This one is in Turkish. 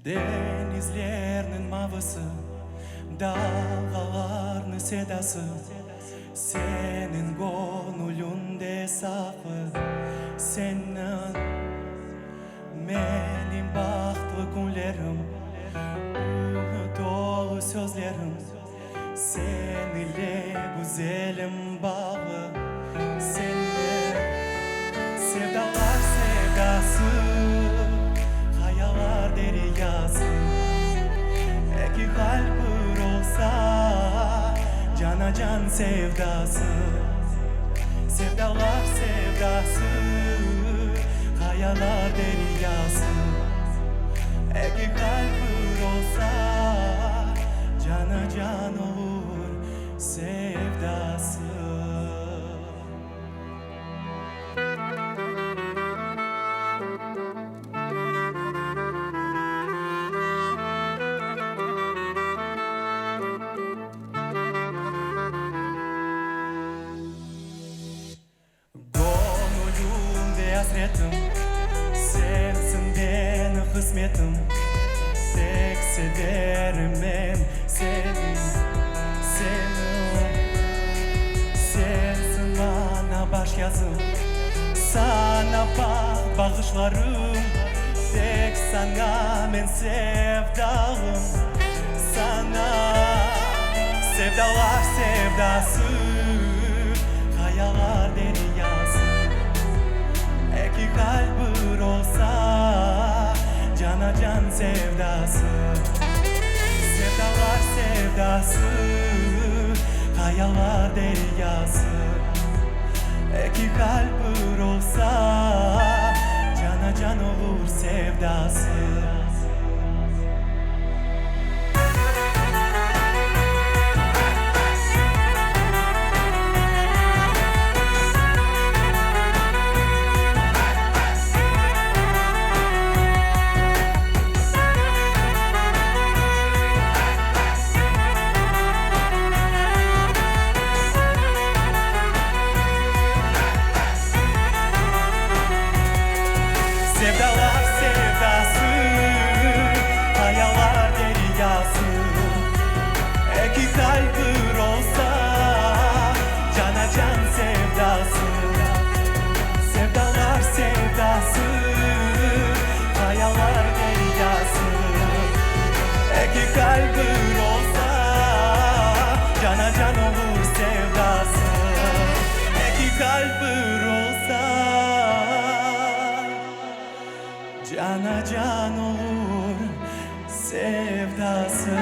Denizlerinin mavisi, dağlarının sedası, senin gönlünde saklı, senin benim bahtlı günlerim, dolu sözlerim, seninle güzelim bağlı, seninle sevdalar sevdası, hayaller deryası. Eki kalbur olsa cana can sevdası, sevdalar sevdası, hayaller deryası. Eki kalbur olsa cana can olur sevdası. Hasretim, sensin benim kısmetim. Tek severim ben seni, sensin bana baş yazım, sana bağışlarım. Tek sana ben sevdalım, sana sevdalar sevdası, hayaller deryası. Eki kalbur olsa cana can sevdası, sevdalar sevdası, hayaller deryası. Eki kalbur olsa cana can olur sevdası. Sevdalar sevdası, hayaller deryası. Eki kalbur olsa cana can sevdası, sevdalar sevdası, hayaller deryası. Eki kalbur olsa cana can olur sevdası. Eki kalbur olsa cana can olur sevdası.